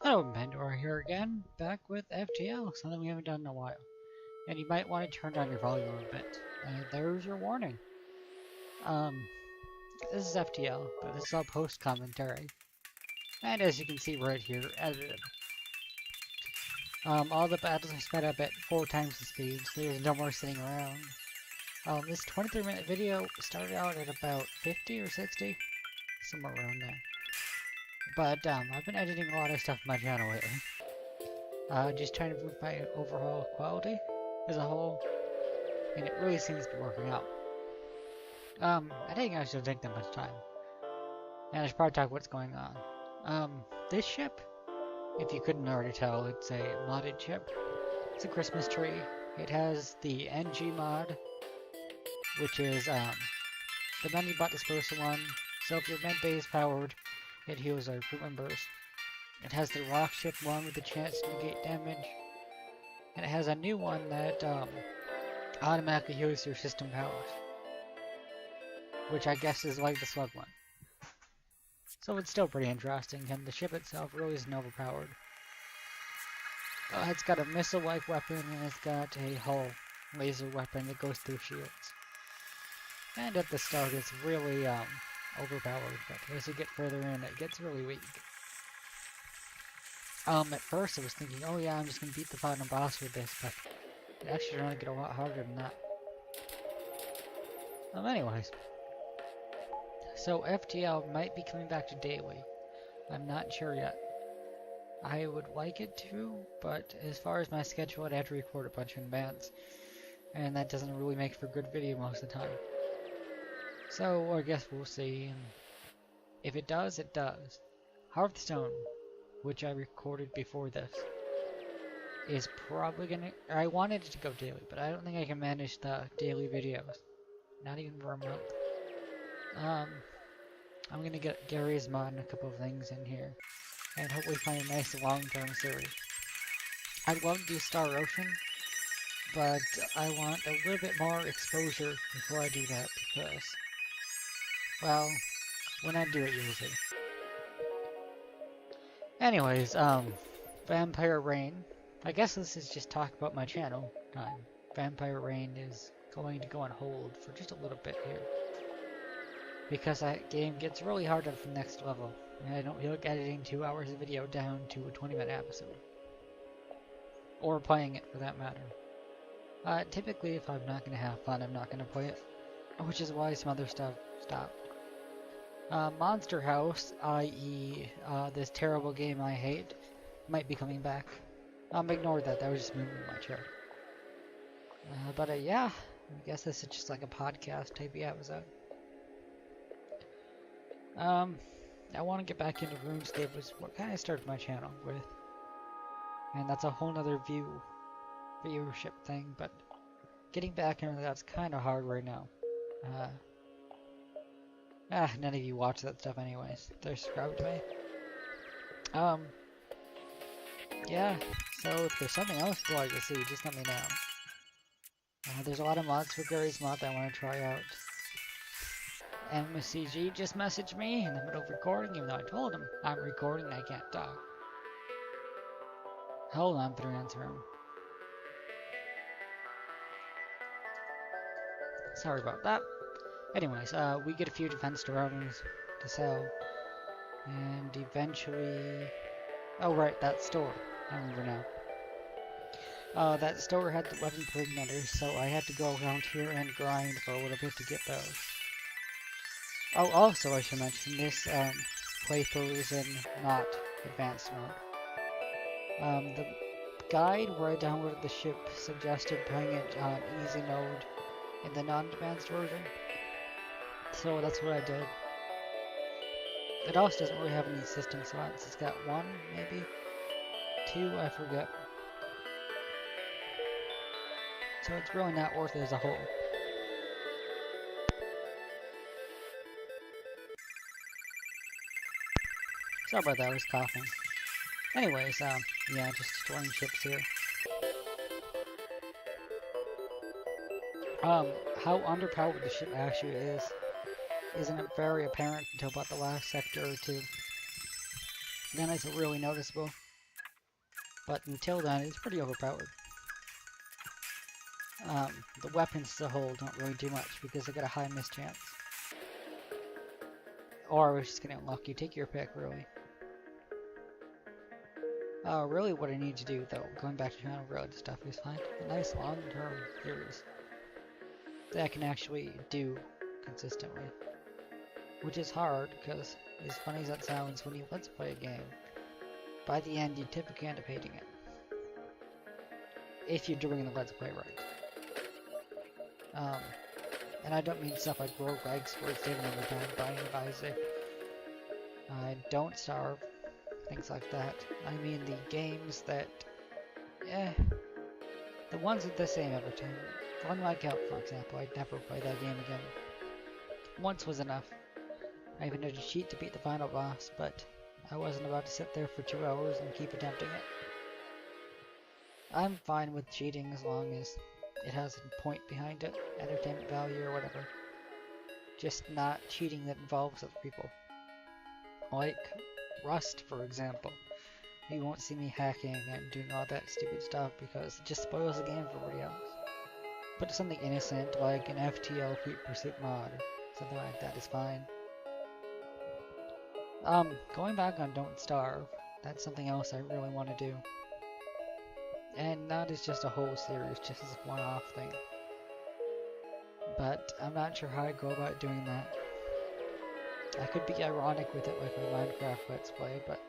Hello, Pandora here again, back with FTL, something we haven't done in a while. And you might want to turn down your volume a bit. There's your warning. Um, this is FTL, but this is all post-commentary. And as you can see right here, edited. All the battles are sped up at 4 times the speed, so there's no more sitting around. This 23-minute video started out at about 50 or 60, somewhere around there. But, I've been editing a lot of stuff on my channel lately. Just trying to improve my overall quality as a whole, and it really seems to be working out. I think I should take that much time, and I should probably talk what's going on. This ship, if you couldn't already tell, it's a modded ship. It's a Christmas tree. It has the NG mod, which is, the menu bot dispersal one, so if your med bay is powered, it heals our crew members. It has the rock ship one with the chance to negate damage. And it has a new one that automatically heals your system powers. Which I guess is like the slug one. So it's still pretty interesting, and the ship itself really isn't overpowered. It's got a missile-like weapon, and it's got a hull laser weapon that goes through shields. And at the start it's really overpowered, but as you get further in it gets really weak. At first I was thinking, oh yeah, I'm just gonna beat the final boss with this, but it actually turned to get a lot harder than that. Anyways. So FTL might be coming back to daily. I'm not sure yet. I would like it to, but as far as my schedule, I'd have to record a bunch in advance. And that doesn't really make for good video most of the time. So I guess we'll see. And if it does, it does. Hearthstone, which I recorded before this, is probably gonna... I wanted it to go daily, but I don't think I can manage the daily videos. Not even for a month. I'm gonna get Gary's mod and a couple of things in here, and hopefully find a nice long-term series. I'd love to do Star Ocean, but I want a little bit more exposure before I do that, because, well, when I do it, you'll see. Anyways, Vampire Rain. I guess this is just talk about my channel time. Vampire Rain is going to go on hold for just a little bit here, because that game gets really hard at the next level, and I don't feel like editing 2 hours of video down to a 20-minute episode. Or playing it, for that matter. Typically, if I'm not going to have fun, I'm not going to play it, which is why some other stuff stopped. Monster House, i.e. This terrible game I hate, might be coming back. Ignore that, that was just moving my chair. Yeah, I guess this is just like a podcast type of episode. I want to get back into RuneScape, was what kind of started my channel with. And that's a whole nother viewership thing, but getting back into that's kind of hard right now. None of you watch that stuff anyways. They're subscribed to me. Yeah, so if there's something else you'd like to see, just let me know. There's a lot of mods for Gary's mod that I want to try out. MCG just messaged me in the middle of recording, even though I told him I'm recording and I can't talk. Hold on, better answer him. Sorry about that. Anyways, we get a few defense drones to sell. And eventually... Oh right, that store. I remember now. That store had the weapon pregnators, so I had to go around here and grind for a little bit to get those. Oh, also I should mention, this playthrough is in not advanced mode. The guide where I downloaded the ship suggested playing it on easy mode in the non-advanced version. So that's what I did. It also doesn't really have any system slots. It's got 1, maybe? 2, I forget. So it's really not worth it as a whole. Sorry about that, I was coughing. Anyways, yeah, just storing ships here. How underpowered the ship actually isn't very apparent until about the last sector or two. Then it's really noticeable. But until then, it's pretty overpowered. The weapons as a whole don't really do much because they got a high miss chance. Or we're just gonna unlock you. Take your pick, really. Really what I need to do, though, going back to channel related stuff, is find a nice long-term series that I can actually do consistently. Which is hard, because as funny as that sounds, when you let's play a game, by the end you typically end up hating it. If you're doing the let's play right. And I don't mean stuff like roguelikes where it's taking over time, buying Isaac, Don't Starve, things like that. I mean the games that, the ones that the same every time. One like Out, for example, I'd never play that game again. Once was enough. I even had to cheat to beat the final boss, but I wasn't about to sit there for 2 hours and keep attempting it. I'm fine with cheating as long as it has a point behind it, entertainment value or whatever. Just not cheating that involves other people. Like Rust, for example. You won't see me hacking and doing all that stupid stuff because it just spoils the game for everybody else. But something innocent like an FTL Fleet Pursuit mod, something like that is fine. Going back on Don't Starve, that's something else I really want to do. And not as just a whole series, just as a one-off thing. But I'm not sure how I go about doing that. I could be ironic with it like my Minecraft Let's Play, but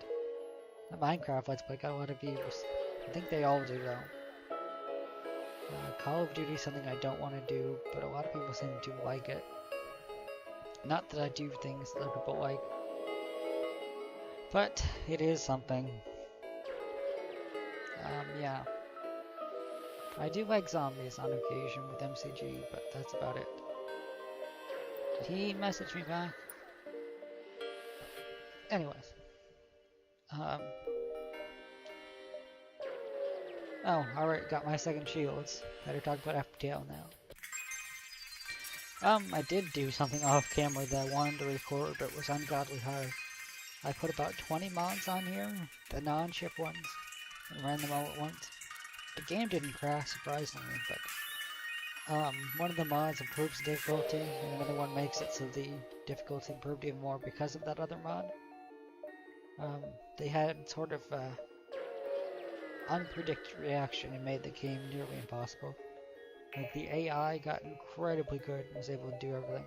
the Minecraft Let's Play got a lot of views. I think they all do though. Call of Duty is something I don't want to do, but a lot of people seem to like it. Not that I do things that other people like, but it is something. Yeah. I do like zombies on occasion with MCG, but that's about it. Did he message me back? Anyways. Oh, alright, got my second shields. Better talk about FTL now. I did do something off camera that I wanted to record, but was ungodly hard. I put about 20 mods on here, the non-ship ones, and ran them all at once. The game didn't crash, surprisingly, but one of the mods improves difficulty, and another one makes it so the difficulty improved even more because of that other mod. They had sort of unpredicted reaction and made the game nearly impossible. Like the AI got incredibly good and was able to do everything.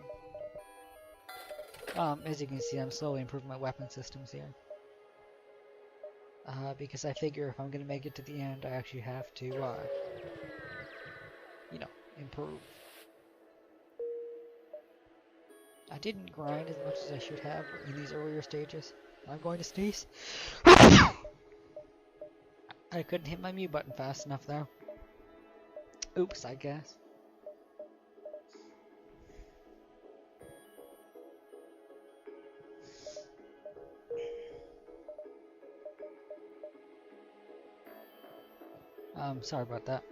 As you can see, I'm slowly improving my weapon systems here. Because I figure if I'm gonna make it to the end, I actually have to, you know, improve. I didn't grind as much as I should have in these earlier stages. I'm going to sneeze. I couldn't hit my mute button fast enough though. Oops, I guess. Sorry about that.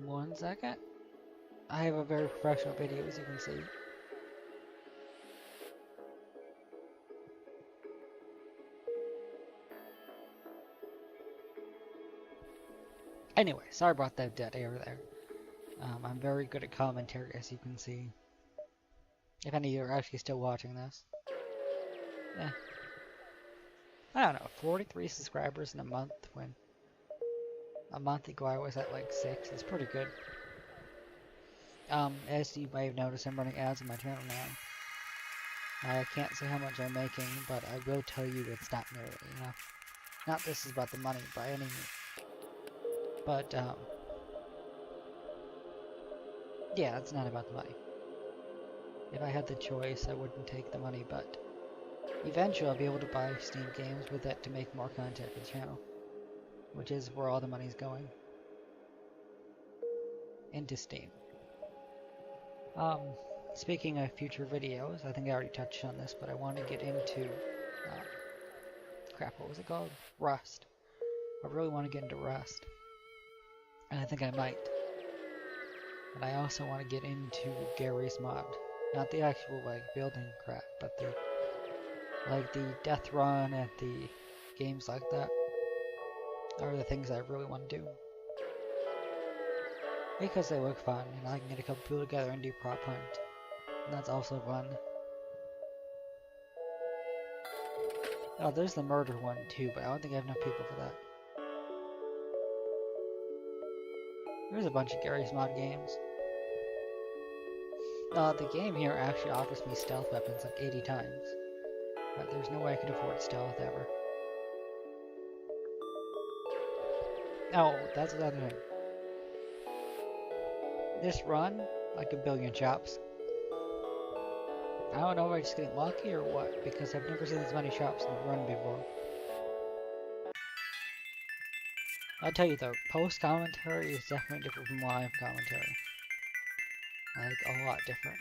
1 second. I have a very professional video, as you can see. Anyway, sorry about that dead air there. I'm very good at commentary, as you can see. If any of you are actually still watching this. Yeah. I don't know, 43 subscribers in a month when a month ago I was at like 6. It's pretty good. As you may have noticed, I'm running ads on my channel now. I can't say how much I'm making, but I will tell you it's not nearly enough. Not this is about the money by any means. But, yeah, it's not about the money. If I had the choice, I wouldn't take the money, but eventually I'll be able to buy Steam games with it to make more content for the channel. Which is where all the money's going. Into Steam. Speaking of future videos, I think I already touched on this, but I want to get into, crap, what was it called? Rust. I really want to get into Rust. And I think I might. But I also want to get into Gary's mod. Not the actual, like, building crap, but the, like, the death run and the games like that are the things I really want to do. Because they look fun, and I can get a couple people together and do prop hunt. And that's also fun. Oh, there's the murder one too, but I don't think I have enough people for that. There's a bunch of Gary's Mod games. The game here actually offers me stealth weapons like 80 times. But there's no way I could afford stealth ever. Oh, that's another thing. This run, like a billion shops. I don't know if I'm just getting lucky or what, because I've never seen as many shops in the run before. I'll tell you though, post commentary is definitely different from live commentary. Like, a lot different.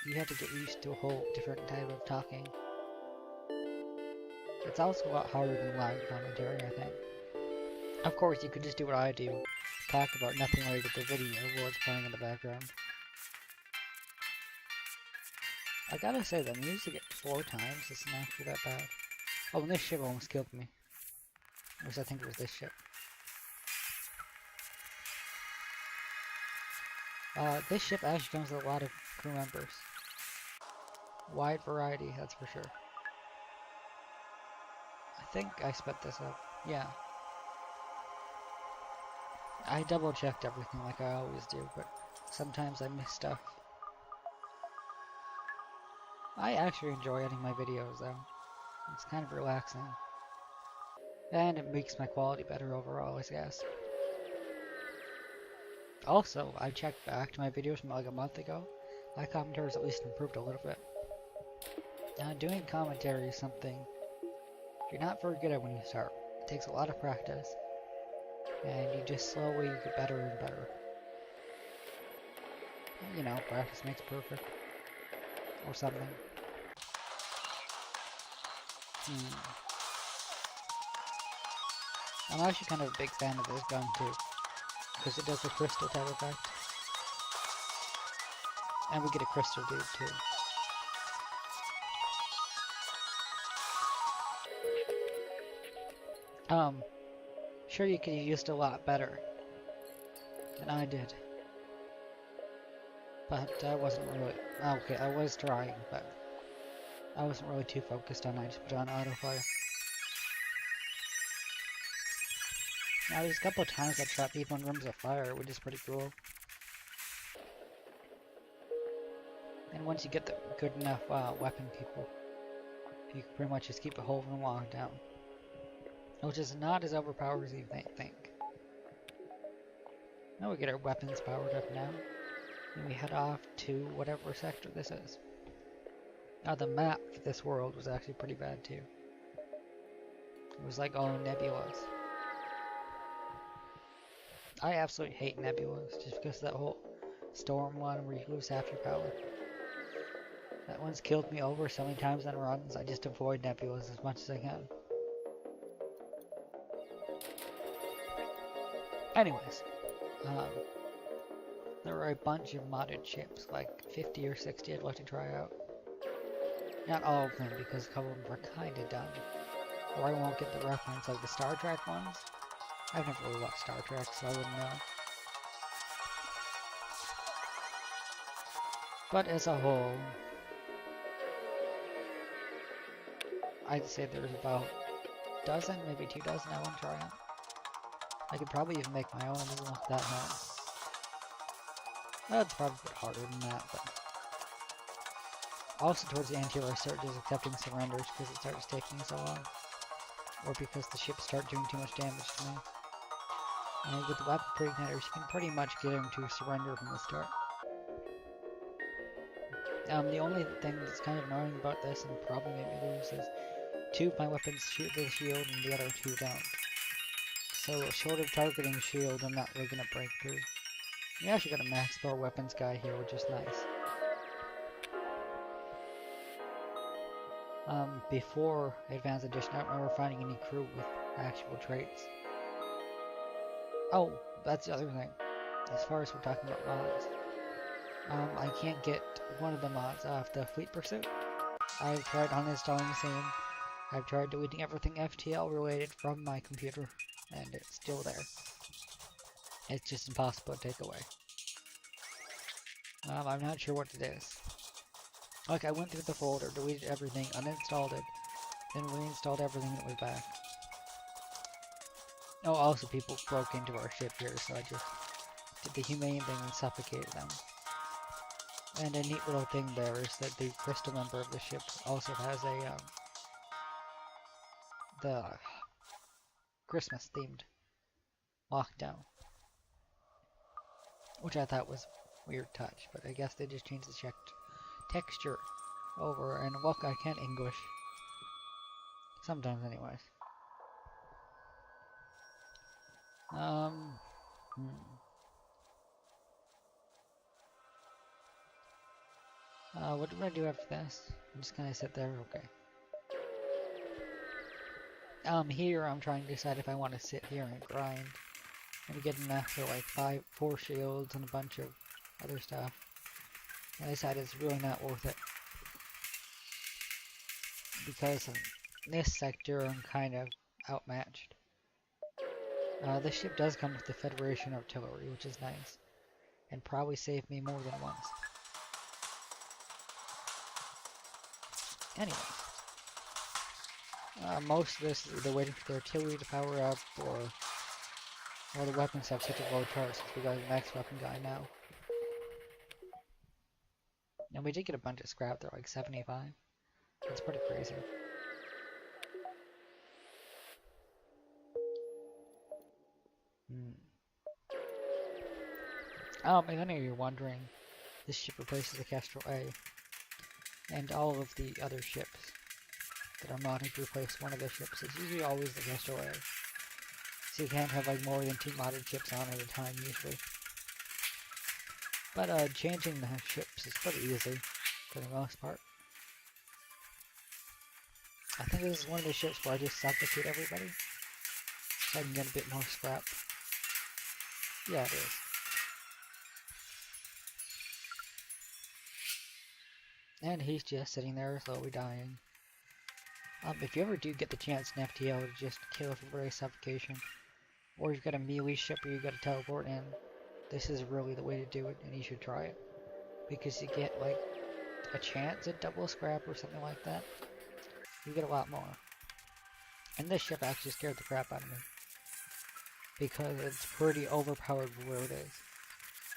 You have to get used to a whole different type of talking. It's also a lot harder than live commentary, I think. Of course, you could just do what I do. Talk about nothing related to the video while it's playing in the background. I gotta say, the music at 4 times isn't actually that bad. Oh, and this ship almost killed me. At least I think it was this ship. This ship actually comes with a lot of crew members. Wide variety, that's for sure. I think I sped this up. Yeah. I double checked everything like I always do, but sometimes I miss stuff. I actually enjoy editing my videos though. It's kind of relaxing. And it makes my quality better overall, I guess. Also, I checked back to my videos from like a month ago. My commentary has at least improved a little bit. Now, doing commentary is something you're not very good at when you start. It takes a lot of practice. And you just slowly get better and better. You know, practice makes perfect. Or something. I'm actually kind of a big fan of this gun too. Because it does the crystal type effect. And we get a crystal dude too. Sure you could have used a lot better than I did. But I wasn't really... Okay, I was trying, but I wasn't really too focused on it. I just put on autofire. Now there's a couple of times I trapped people in rooms of fire, which is pretty cool. And once you get the good enough weapon people, you can pretty much just keep a hold of them locked down. Which is not as overpowered as you think. Now we get our weapons powered up now. And we head off to whatever sector this is. Now the map for this world was actually pretty bad too. It was like all nebulas. I absolutely hate nebulas just because of that whole storm one where you lose half your power. That one's killed me over so many times on runs, I just avoid nebulas as much as I can. Anyways, there are a bunch of modded ships, like 50 or 60 I'd like to try out. Not all of them, because a couple of them are kinda dumb. Or I won't get the reference, like the Star Trek ones. I've never really watched Star Trek, so I wouldn't know. But as a whole, I'd say there's about a dozen, maybe 2 dozen I want to try out. I could probably even make my own, it doesn't look that hard. Well, it's probably a bit harder than that, but... Also towards the end here I start just accepting surrenders because it starts taking so long. Or because the ships start doing too much damage to me. And with the weapon pre-igniters, you can pretty much get them to surrender from the start. The only thing that's kind of annoying about this, and probably made me lose, is 2 of my weapons shoot the shield and the other 2 don't. So short of targeting shield, I'm not really gonna break through. We actually got a max power weapons guy here, which is nice. Before Advanced Edition, I don't remember finding any crew with actual traits. Oh, that's the other thing. As far as we're talking about mods. I can't get one of the mods off the Fleet Pursuit. I've tried uninstalling the same I've tried deleting everything FTL related from my computer, and it's still there. It's just impossible to take away. I'm not sure what it is. Like, I went through the folder, deleted everything, uninstalled it, then reinstalled everything and it was back. Oh, also people broke into our ship here, so I just did the humane thing and suffocated them. And a neat little thing there is that the crystal member of the ship also has a, the Christmas themed lockdown. Which I thought was a weird touch, but I guess they just changed the texture over, and look, I can't English. Sometimes anyways. What do I do after this? I'm just gonna sit there, okay. Here I'm trying to decide if I want to sit here and grind and get enough for like 4 shields and a bunch of other stuff. And I decided it's really not worth it. Because in this sector I'm kind of outmatched. This ship does come with the Federation artillery, which is nice. And probably saved me more than once. Anyway. Most of this is either waiting for the artillery to power up, or the weapons have such a low charge since we got a max weapon guy now. And we did get a bunch of scrap, they're like 75. That's pretty crazy. If any of you are wondering, this ship replaces the Kestrel A, and all of the other ships that are modded to replace one of the ships. It's usually always the Kestrel A. So you can't have like more than 2 modded ships on at a time usually. But changing the ships is pretty easy for the most part. I think this is one of the ships where I just suffocate everybody so I can get a bit more scrap. Yeah, it is. And he's just sitting there slowly dying. If you ever do get the chance in FTL to just kill for very suffocation, or you've got a melee ship or you've got to teleport in, this is really the way to do it, and you should try it. Because you get like a chance at double scrap or something like that. You get a lot more. And this ship actually scared the crap out of me. Because it's pretty overpowered for where it is.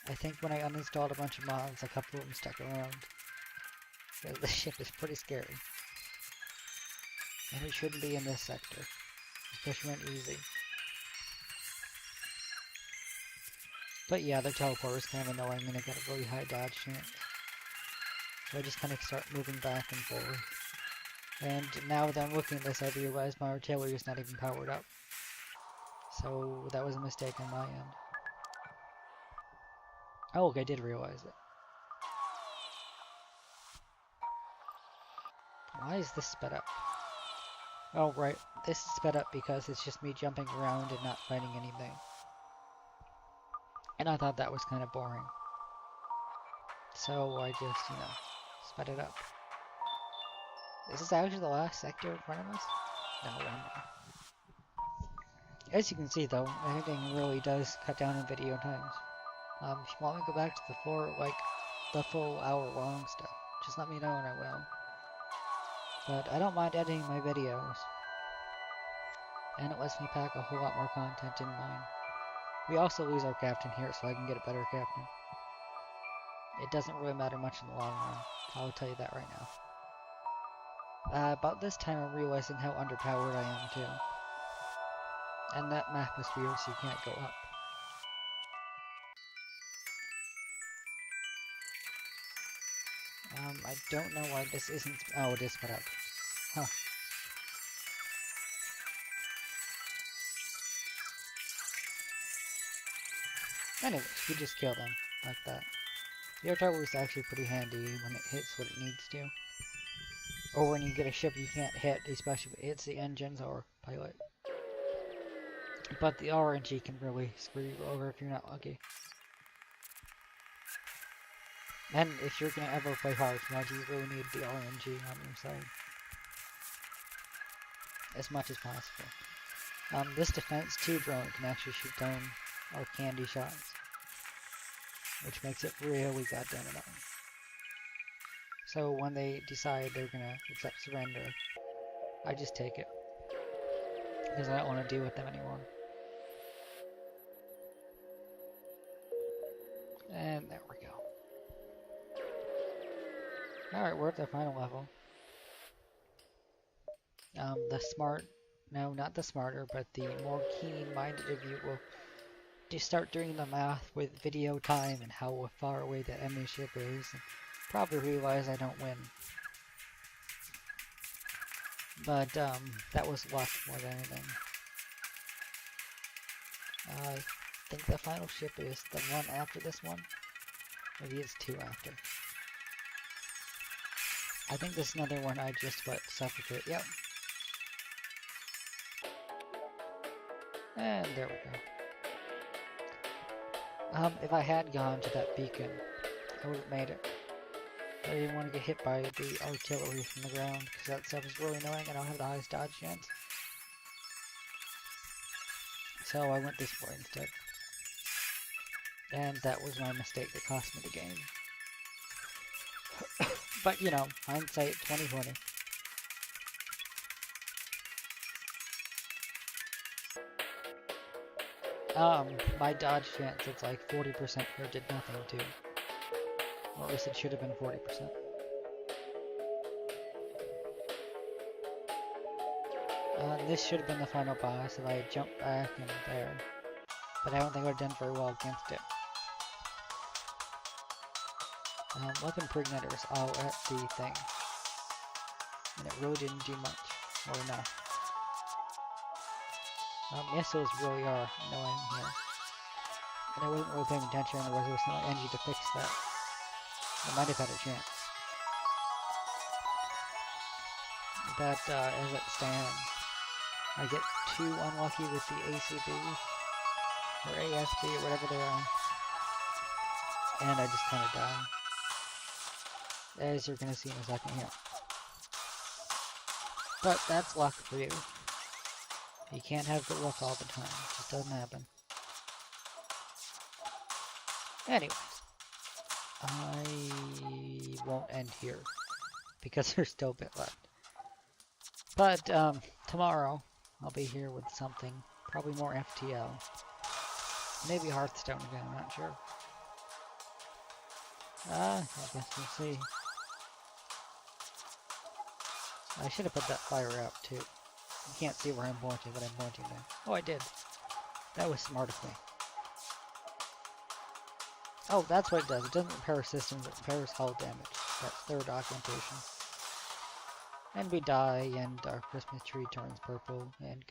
I think when I uninstalled a bunch of mods, a couple of them stuck around. Because this ship is pretty scary. And it shouldn't be in this sector. Especially when easy. But yeah, the teleport is kind of annoying and it got a really high dodge chance. So I just kind of start moving back and forth. And now that I'm looking at this, I realize my artillery is not even powered up. So that was a mistake on my end. Oh, okay, I did realize it. Why is this sped up? Oh, right. This is sped up because it's just me jumping around and not fighting anything. And I thought that was kind of boring. So I just, sped it up. Is this actually the last sector in front of us? No, one more. As you can see though, editing really does cut down on video times. If you want me to go back to the full hour-long stuff, just let me know and I will. But I don't mind editing my videos. And it lets me pack a whole lot more content in mine. We also lose our captain here, so I can get a better captain. It doesn't really matter much in the long run. I'll tell you that right now. About this time I'm realizing how underpowered I am too. And that map is weird, so you can't go up. I don't know why this isn't... Oh, it is sped up. Huh. Anyways, we just kill them like that. The artillery is actually pretty handy when it hits what it needs to. Or when you get a ship you can't hit, especially if it hits the engines or pilot. But the RNG can really screw you over if you're not lucky. And if you're gonna ever play hard mod, you really need the RNG on your side. as much as possible. This Defense 2 drone can actually shoot down our candy shots, which makes it really goddamn annoying. So when they decide they're gonna accept surrender, I just take it, because I don't want to deal with them anymore. And there we go. Alright, we're at the final level. Not the smarter, but the more keen-minded of you will just start doing the math with video time and how far away the enemy ship is, and probably realize I don't win. But that was luck more than anything. I think the final ship is the one after this one. Maybe it's two after. I think this is another one I just let suffocate. Yep. And there we go. If I had gone to that beacon, I would have made it. I didn't want to get hit by the artillery from the ground, because that stuff is really annoying and I don't have the highest dodge chance. So I went this way instead. And that was my mistake that cost me the game. But, you know, hindsight 2020. My dodge chance, it's like 40% here did nothing too. Or at least it should have been 40%. This should have been the final boss if I had jumped back in there. But I don't think I would have done very well against it. Weapon pregnators all at the thing. And it really didn't do much. Or enough. Missiles really are annoying here. And I wasn't really paying attention, and there was no energy to fix that. I might have had a chance. But as it stands, I get too unlucky with the ACB, or ASB, or whatever they are. And I just kind of die. As you're going to see in a second here. But that's luck for you. You can't have good luck all the time. It just doesn't happen. Anyways. I won't end here. Because there's still a bit left. But, tomorrow, I'll be here with something. Probably more FTL. Maybe Hearthstone again, I'm not sure. I guess we'll see. I should have put that fire out, too. You can't see where I'm pointing, but I'm pointing there. Oh, I did. That was smart of me. Oh, that's what it does. It doesn't repair systems, it repairs hull damage. That's third augmentation. And we die, and our Christmas tree turns purple, and goodbye.